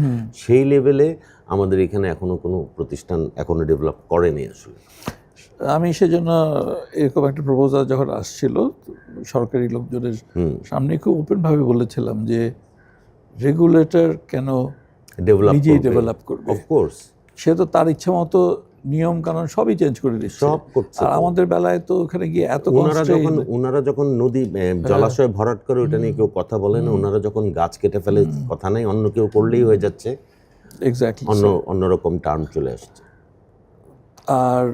সেই লেভেলে আমাদের এখানে এখনো কোনো প্রতিষ্ঠান এখনো ডেভেলপ করেনি আসলে। আমি সেজন্য এরকম একটা প্রপোজাল যখন আসছিল সরকারি লোকজনের সামনে খুব ওপেনভাবে বলেছিলাম যে রেগুলেটর কেন নিজেই ডেভেলপ করবে, অফকোর্স সে তো তার ইচ্ছা মতো নিয়ম কানুন সবই চেঞ্জ করে দিচ্ছে, সব করছে। আর আমাদের বেলায় তো ওখানে গিয়ে এত ওনারা যখন নদী জলাশয় ভরাট করে ওটা নিয়ে কেউ কথা বলে না, ওনারা যখন গাছ কেটে ফেলে কথা নাই, অন্য কেউ করলেই হয়ে যাচ্ছে, এক্স্যাক্টলি অন্যরকম টার্ম চলে আসছে। আর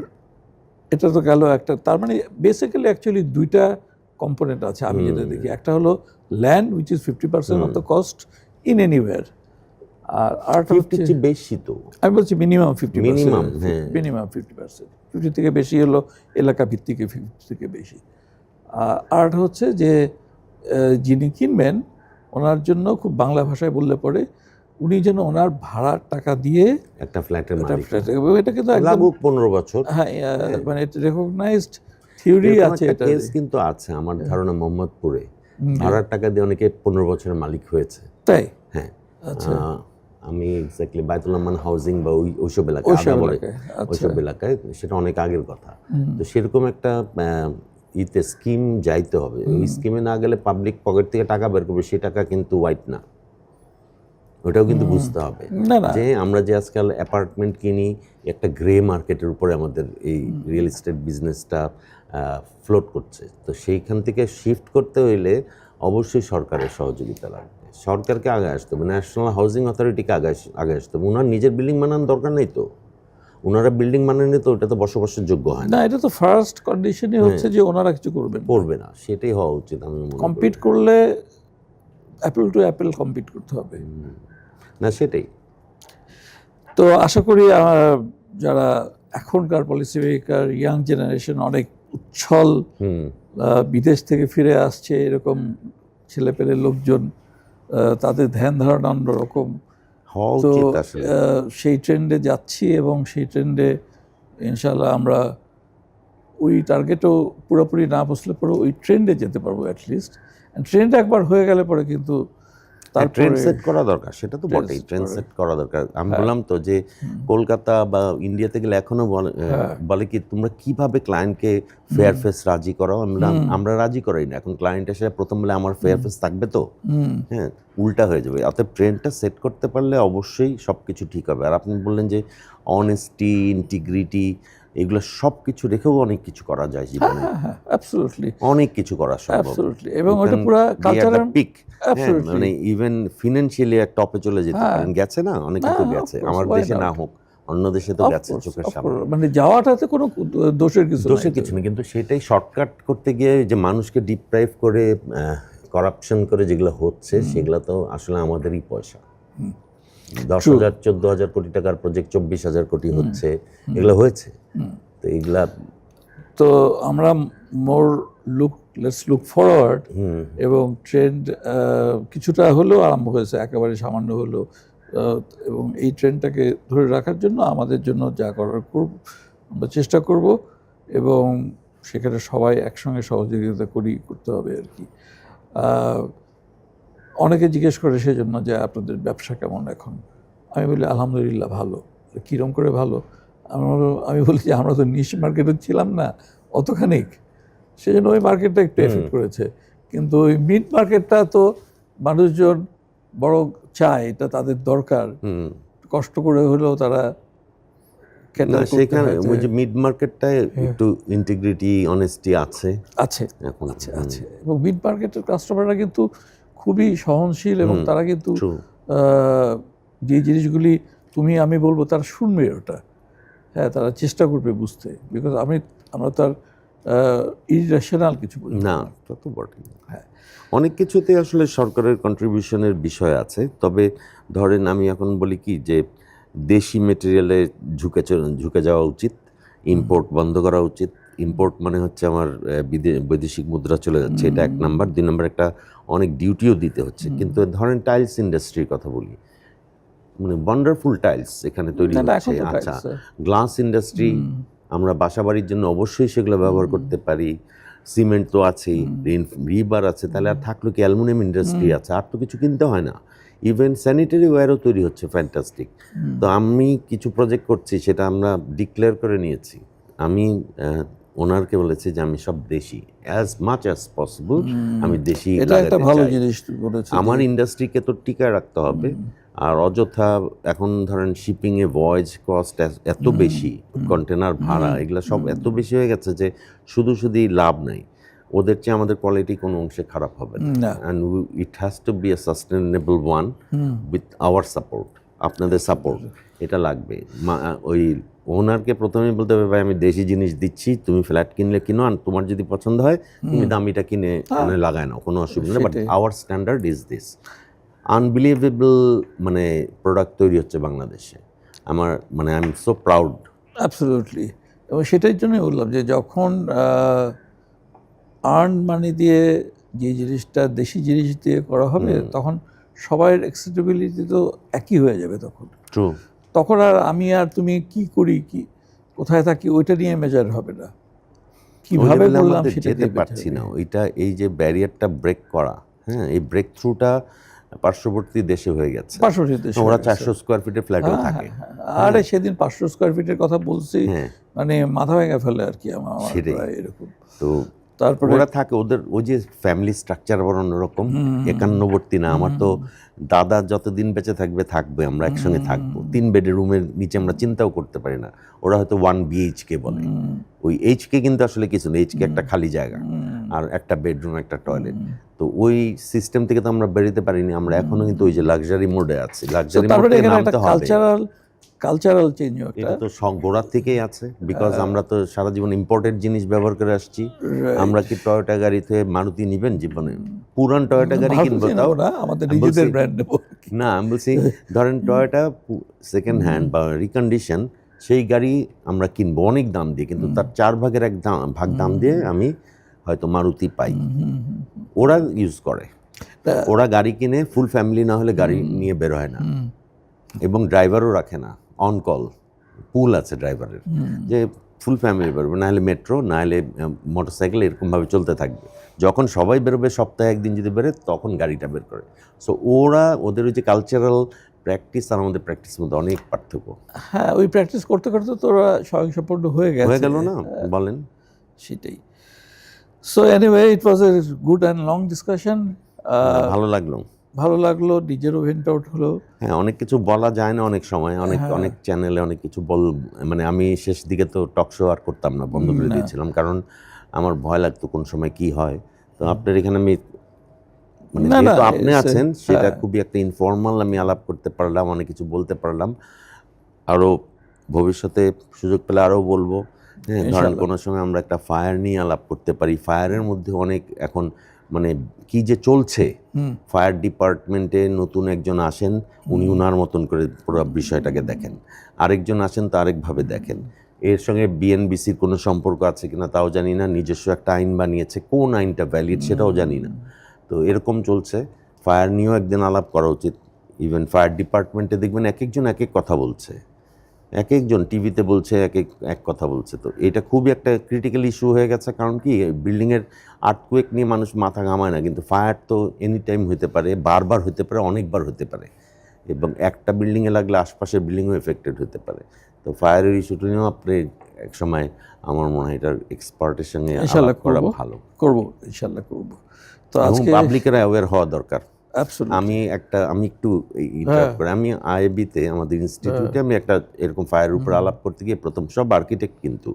এটা তো গেল একটা, তার মানে বেসিক্যালি অ্যাকচুয়ালি দুইটা কম্পোনেন্ট আছে আমি যেটা দেখি। একটা হলো land which is 50% of the cost in anywhere, আর 50 বেশি তো আমি বলছি মিনিমাম 50%, মিনিমাম 50%, 50 থেকে বেশি হলো এলাকা ভিত্তিকে 50 থেকে বেশি। আর হচ্ছে যে যিনি কিনবেন ওনার জন্য খুব বাংলা ভাষায় বললে পরে উনি যেন ওনার ভাড়ার টাকা দিয়ে একটা ফ্ল্যাটের মালিক, এটা কিন্তু লাগুক 15 বছর, হ্যাঁ মানে এটা রেকগনাইজড থিওরি আছে, এটা কেস কিন্তু আছে আমার ধারণা মোহাম্মদপুরে ভাড়ার টাকা দিয়ে অনেকে 15 বছরের মালিক হয়েছে। তাই? হ্যাঁ, আচ্ছা, আমি এক্স্যাক্টলি বায়তুল আমান হাউজিং বা ওইসব এলাকায়, ওইসব এলাকায়, সেটা অনেক আগের কথা। তো সেরকম একটা ইতে স্কিম যাইতে হবে, ওই স্কিমে না গেলে পাবলিক পকেট থেকে টাকা বের করবে, সেই টাকা কিন্তু হোয়াইট না, ওটাও কিন্তু বুঝতে হবে যে আমরা যে আজকাল অ্যাপার্টমেন্ট কিনি একটা গ্রে মার্কেটের উপরে আমাদের এই রিয়েল এস্টেট বিজনেসটা ফ্লোট করছে। তো সেইখান থেকে শিফট করতে হইলে অবশ্যই সরকারের সহযোগিতা লাগবে, সরকারকে আগে আসতে হবে, ন্যাশনাল হাউজিং অথরিটিকে আগে আসতে হবে। ওনার নিজের বিল্ডিং বানানোর দরকার নেই তো, ওনারা বিল্ডিং বানানো তো ওটা তো বসবাসের যোগ্য হয় না, এটা তো ফার্স্ট কন্ডিশনই হচ্ছে যে ওনারা কিছু করবে না, সেটাই হওয়া উচিত। আমি মনে করি কম্পিট করলে অ্যাপেল টু অ্যাপেল কম্পিট করতে হবে না, সেটাই। তো আশা করি যারা এখনকার পলিসি মেকার ইয়াং জেনারেশন অনেক উচ্ছল বিদেশ থেকে ফিরে আসছে এরকম ছেলেপেলে লোকজন, তাদের ধ্যান ধারণা অন্যরকম, তো সেই ট্রেন্ডে যাচ্ছি এবং সেই ট্রেন্ডে ইনশাল্লাহ আমরা ওই টার্গেটও পুরোপুরি না বসলে পরে ওই ট্রেন্ডে যেতে পারবো অ্যাটলিস্ট। ট্রেন্ড একবার হয়ে গেলে পরে কিন্তু ট্রেন্ড সেট করা দরকার, সেটা তো বটেই, ট্রেন্ড সেট করা দরকার। আমি বললাম তো যে কলকাতা বা ইন্ডিয়াতে গেলে এখনো বলে কি তোমরা কিভাবে ক্লায়েন্টকে ফেয়ার ফেস রাজি করাও, আমরা রাজি করাই না। এখন ক্লায়েন্ট এসে প্রথম বলে আমার ফেয়ার ফেস থাকবে তো, হ্যাঁ উল্টা হয়ে যাবে। অতএব ট্রেন্ডটা সেট করতে পারলে অবশ্যই সব কিছু ঠিক হবে। আর আপনি বললেন যে অনেস্টি, ইন্টিগ্রিটি, এগুলো সব কিছু রেখেও অনেক কিছু করা যায় জীবনে, অ্যাবসলিউটলি অনেক কিছু করা সম্ভব, অ্যাবসলিউটলি। এবং ওটা পুরো কালচারাল পিক, মানে ইভেন ফিনান্সিয়ালি একটা টপে চলে যেতে পারেন, গেছে না অনেকে তো গেছে, আমার দেশে না হোক অন্য দেশে তো গেছে চোখের সামনে, মানে যাওয়াটাতে কোনো দোষের কিছু নেই। কিন্তু সেটাই শর্টকাট করতে গিয়ে যে মানুষকে ডিপ্রাইভ করে করাপশন করে যেগুলো হচ্ছে সেগুলো তো আসলে আমাদেরই পয়সা। 10,000 14,000 কোটি টাকার প্রজেক্ট 24,000 কোটি হচ্ছে, এগুলো হয়েছে। তো এগুলা তো আমরা লেটস লুক ফরওয়ার্ড, এবং ট্রেন্ড কিছুটা হলেও আরম্ভ হয়েছে, একেবারে সামান্য হলেও, এবং এই ট্রেন্ডটাকে ধরে রাখার জন্য আমাদের জন্য যা করার আমরা চেষ্টা করব, এবং সেখানে সবাই একসঙ্গে সহযোগিতা করতে হবে আর কি। অনেকে জিজ্ঞেস করে সেজন্য যে আপনাদের ব্যবসা কেমন এখন। আমি বলি আলহামদুলিল্লাহ ভালো। কীরকম করে ভালো? আমি বলি যে আমরা তো নিশ মার্কেটে ছিলাম না অতখানিক, সেজন্য ওই মার্কেটটা একটু এফেক্ট করেছে, কিন্তু ওই মিড মার্কেটটা তো মানুষজন বড় চায়, এটা তাদের দরকার, কষ্ট করে হলেও তারা সেখানে ওই যে মিড মার্কেটটায় একটু ইন্টিগ্রিটি অনেস্টি আছে এখন আছে। এবং মিড মার্কেটের কাস্টমাররা কিন্তু খুবই সহনশীল, এবং তারা কিন্তু যে জিনিসগুলি আমি বলবো তারা শুনবে ওটা, হ্যাঁ, তারা চেষ্টা করবে বুঝতে, বিকজ আমরা তার ইরেশনাল কিছু বলি না, তা তো বটেই। হ্যাঁ, অনেক কিছুতে আসলে সরকারের কন্ট্রিবিউশনের বিষয় আছে। তবে ধরেন আমি এখন বলি কি যে দেশি মেটেরিয়ালে ঝুঁকে যাওয়া উচিত, ইম্পোর্ট বন্ধ করা উচিত। ইম্পোর্ট মানে হচ্ছে আমার বৈদেশিক মুদ্রা চলে যাচ্ছে, এটা 1 নাম্বার। 2 নাম্বার একটা অনেক ডিউটিও দিতে হচ্ছে। কিন্তু ধরেন টাইলস ইন্ডাস্ট্রির কথা বলি, মানে ওয়ান্ডারফুল টাইলস এখানে তৈরি হচ্ছে। আচ্ছা, গ্লাস ইন্ডাস্ট্রি, আমরা বাসাবাড়ির জন্য অবশ্যই সেগুলো ব্যবহার করতে পারি। সিমেন্ট তো আছেই, রিবার আছে, তাহলে আর থাকলো কি? অ্যালুমিনিয়াম ইন্ডাস্ট্রি আছে, আর তো কিছু কিনতে হয় না। ইভেন স্যানিটারি ওয়্যারও তৈরি হচ্ছে, ফ্যান্টাস্টিক। তো আমি কিছু প্রজেক্ট করছি, সেটা আমরা ডিক্লেয়ার করে নিয়েছি। আমি ওনারকে বলেছি যে আমি সব দেশি, অ্যাজ মাচ অ্যাজ পসিবল আমি দেশি লাগাতে চাই। আমার ইন্ডাস্ট্রিকে তো টিকায় রাখতে হবে। আর অযথা এখন ধরেন শিপিংয়ে ভয়েজ কস্ট এত বেশি, কন্টেনার ভাড়া, এগুলো সব এত বেশি হয়ে গেছে যে শুধুই লাভ নাই। ওদের চেয়ে আমাদের কোয়ালিটি কোনো অংশে খারাপ হবে না। And it has to be a sustainable one with our support, আপনাদের সাপোর্ট, এটা লাগবে। ওই ওনারকে প্রথমেই বলতে হবে, ভাই আমি দেশি জিনিস দিচ্ছি, তুমি ফ্ল্যাট কিনলে কিনো, আর তোমার যদি পছন্দ হয় তুমি দামিটা কিনে লাগায় নাও, কোনো অসুবিধা নেই, but hour standard is this. Unbelievable মানে প্রোডাক্ট তৈরি হচ্ছে বাংলাদেশে। আমার মানে I am so proud. Absolutely. এবং সেটাই জন্যই বললাম যে যখন আর্ন মানি দিয়ে যে জিনিসটা দেশি জিনিস দিয়ে করা হবে, তখন সবার অ্যাক্সেপ্টেবিলিটি তো একই হয়ে যাবে। তখন আর আমি আর তুমি কি করি, কি কোথায় থাকি, ওইটা নিয়ে মেজার হবে না, কিভাবে বললাম সেটা যেতে পারছি না। ওইটা, এই যে ব্যারিয়ারটা ব্রেক করা, হ্যাঁ, এই ব্রেক থ্রুটা পার্শ্ববর্তী দেশে হয়ে গেছে। ওরা 400 স্কোয়ার ফিটের ফ্ল্যাটেও থাকে। আরে সেদিন 500 স্কোয়ার ফিটের কথা বলছি, মানে মাথা ভেঙে ফেলে আর কি আমার এরকম। তো তারপরে ওরা থাকে, ওদের ওই যে ফ্যামিলি স্ট্রাকচার আবার অন্যরকম, একান্নবর্তী না। আমার তো দাদা যতদিন বেঁচে থাকবে, আমরা একসঙ্গে থাকবো। 3 বেডের রুমের নিচে আমরা চিন্তাও করতে পারি না। ওরা হয়তো 1 BHK বলে। ওই HK কিন্তু আসলে কিছু না, HK একটা খালি জায়গা আর একটা বেডরুম, একটা টয়লেট। তো ওই সিস্টেম থেকে তো আমরা বেরোতে পারিনি। আমরা এখনো কিন্তু ওই যে লাক্সারি মোডে আছি। লাক্সারি মোডে নামতে হবে। কালচারাল চেঞ্জ এটা তো গোড়ার থেকেই আছে, বিকজ আমরা তো সারা জীবন ইম্পোর্টেড জিনিস ব্যবহার করে আসছি। আমরা কি টয়োটা গাড়িতে মারুতি নিবেন জীবনে? পুরান টয়োটা গাড়ি কিনবো, তাও আমাদের নিজেদের ব্র্যান্ড নেব না। আমি বলছি ধরেন টয়োটা সেকেন্ড হ্যান্ড বা রিকন্ডিশন, সেই গাড়ি আমরা কিনবো অনেক দাম দিয়ে, কিন্তু তার 4 ভাগের 1 ভাগ দাম দিয়ে আমি হয়তো মারুতি পাই। ওরা ইউজ করে, ওরা গাড়ি কিনে, ফুল ফ্যামিলি না হলে গাড়ি নিয়ে বের হয় না, এবং ড্রাইভারও রাখে না, অন কল পুল আছে ড্রাইভারের, যে ফুল ফ্যামিলি বেরোবে, না হলে মেট্রো, না হলে মোটরসাইকেল, এরকমভাবে চলতে থাকবে। যখন সবাই বেরোবে, সপ্তাহে 1 দিন যদি বেরোয়, তখন গাড়িটা বের করে। সো ওদের ওই যে কালচারাল প্র্যাকটিস আর আমাদের প্র্যাকটিসের মধ্যে অনেক পার্থক্য। হ্যাঁ, ওই প্র্যাকটিস করতে করতে তো ওরা স্বয়ংসম্পূর্ণ হয়ে গেল না, বলেন। সেটাই। So anyway, it was a good and long discussion. ভালো লাগলো, নিজেরও ভেন্ট আউট হলো। হ্যাঁ, অনেক কিছু বলা যায় না অনেক সময়, অনেক চ্যানেলে অনেক কিছু মানে আমি শেষ দিকে তো টক শো আর করতাম না, বন্ধ করে দিয়েছিলাম, কারণ আমার ভয় লাগতো কোন সময় কি হয়। তো আপনার এখানে আমি মানে যেহেতু আপনি আছেন, সেটা খুবই একটা ইনফর্মাল, আমি আলাপ করতে পারলাম, অনেক কিছু বলতে পারলাম। আরও ভবিষ্যতে সুযোগ পেলে আরও বলবো। হ্যাঁ, ধরেন কোনো সময় আমরা একটা ফায়ার নিয়ে আলাপ করতে পারি। ফায়ারের মধ্যে অনেক এখন মানে কি যে চলছে, ফায়ার ডিপার্টমেন্টে নতুন একজন আসেন, উনি উনার মতন করে পুরো বিষয়টাকে দেখেন, আরেকজন আসেন তা আরেকভাবে দেখেন। এর সঙ্গে বিএনবিসির কোনো সম্পর্ক আছে কিনা তাও জানি না, নিজস্ব একটা আইন বানিয়েছে, কোন আইনটা ভ্যালিড সেটাও জানি না। তো এরকম চলছে। ফায়ার নিয়েও একদিন আলাপ করা উচিত। ইভেন ফায়ার ডিপার্টমেন্টে দেখবেন এক একজন এক এক কথা বলছে, এক একজন টিভিতে বলছে এক কথা বলছে। তো এটা খুবই একটা ক্রিটিক্যাল ইস্যু হয়ে গেছে। কারণ কি, বিল্ডিংয়ের আর্থকুয়েক নিয়ে মানুষ মাথা ঘামায় না, কিন্তু ফায়ার তো এনি টাইম হতে পারে, বারবার হতে পারে, অনেকবার হতে পারে, এবং একটা বিল্ডিংয়ে লাগলে আশপাশের বিল্ডিংও এফেক্টেড হতে পারে। তো ফায়ারের ইস্যুটা নিয়েও আপনি এক সময় আমার মনে হয় এটার এক্সপার্টের সঙ্গে আলাপ করা ভালো। করবো, ইনশাল্লাহ করবো। তো এবং আজকে পাবলিকের অ্যাওয়্যার হওয়া দরকার। Absolutely. আমি একটু ইন্টারাপ্ট করি। আমি আইবিতে আমাদের ইনস্টিটিউটে আমি একটা এরকম ফায়ারের উপর আলাপ করতে গিয়ে প্রথম সব আর্কিটেক্ট, কিন্তু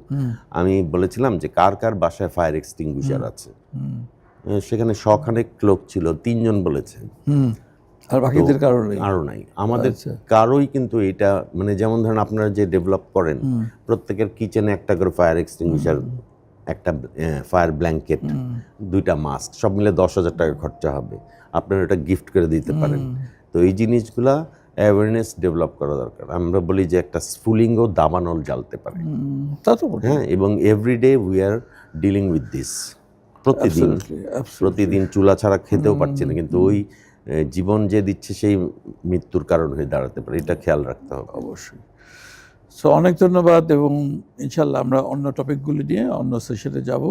আমি বলেছিলাম যে কার কার বাসায় ফায়ার এক্সটিংগুইশার আছে। সেখানে শখানেক লোক ছিল, 3 জন বলেছেন, আর বাকিদের কারণে আরও নাই। আমাদের কারোই কিন্তু এটা, মানে যেমন ধরেন আপনারা যে ডেভেলপ করেন, প্রত্যেকের কিচেনে একটা করে ফায়ার এক্সটিংগুইশার, একটা ফায়ার ব্ল্যাঙ্কেট, 2টা মাস্ক, সব মিলে 10,000 টাকা খরচা হবে। আপনারা এটা গিফট করে দিতে পারেন। তো এই জিনিসগুলা অ্যাওয়ারনেস ডেভেলপ করা দরকার। আমরা বলি যে একটা স্ফুলিঙ্গ দাবানল জ্বালতে পারে, তা তো বটে। হ্যাঁ, এবং everyday we are dealing with this. প্রতিদিন চুলা ছাড়া খেতেও পারছি না, কিন্তু ওই জীবন যে দিচ্ছে সেই মৃত্যুর কারণ হয়ে দাঁড়াতে পারে, এটা খেয়াল রাখতে হবে অবশ্যই। সো অনেক ধন্যবাদ, এবং ইনশাল্লাহ আমরা অন্য টপিকগুলি নিয়ে অন্য সেশনে যাব।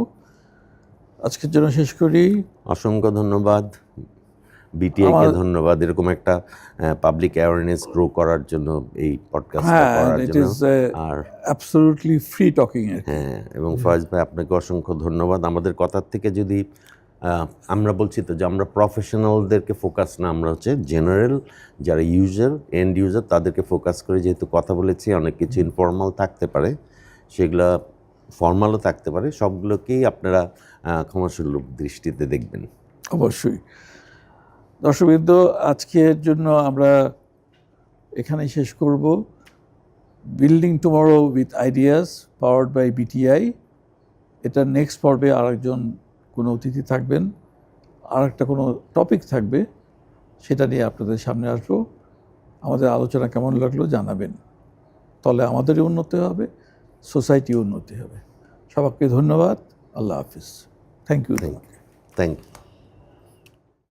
আজকের জন্য শেষ করি। অসংখ্য ধন্যবাদ বিটিআইকে, ধন্যবাদ এরকম একটা পাবলিক অ্যাওয়ারনেস গ্রো করার জন্য, এই পডকাস্টটা করার জন্য। আর অ্যাবসলিউটলি ফ্রি টকিং। হ্যাঁ, এবং ফয়েজ ভাই আপনাকে অসংখ্য ধন্যবাদ। আমাদের কথার থেকে যদি আমরা বলছি তো যে আমরা প্রফেশনালদেরকে ফোকাস না, আমরা হচ্ছে জেনারেল যারা এন্ড ইউজার তাদেরকে ফোকাস করে যেহেতু কথা বলেছি। অনেক কিছু ইনফর্মাল থাকতে পারে, সেগুলো ফর্মালও থাকতে পারে, সবগুলোকেই আপনারা ক্ষমাসুলভ দৃষ্টিতে দেখবেন। অবশ্যই। দর্শকবৃন্দ, আজকের জন্য আমরা এখানেই শেষ করব। Building tomorrow with ideas powered by BTI. এটা নেক্সট পর্বে আরেকজন কোনো অতিথি থাকবেন, আর একটা কোনো টপিক থাকবে, সেটা নিয়ে আপনাদের সামনে আসবো। আমাদের আলোচনা কেমন লাগলো জানাবেন, তাহলে আমাদেরই উন্নতি হবে, সোসাইটিও উন্নতি হবে। সবাইকে ধন্যবাদ। আল্লাহ হাফিজ। Thank you.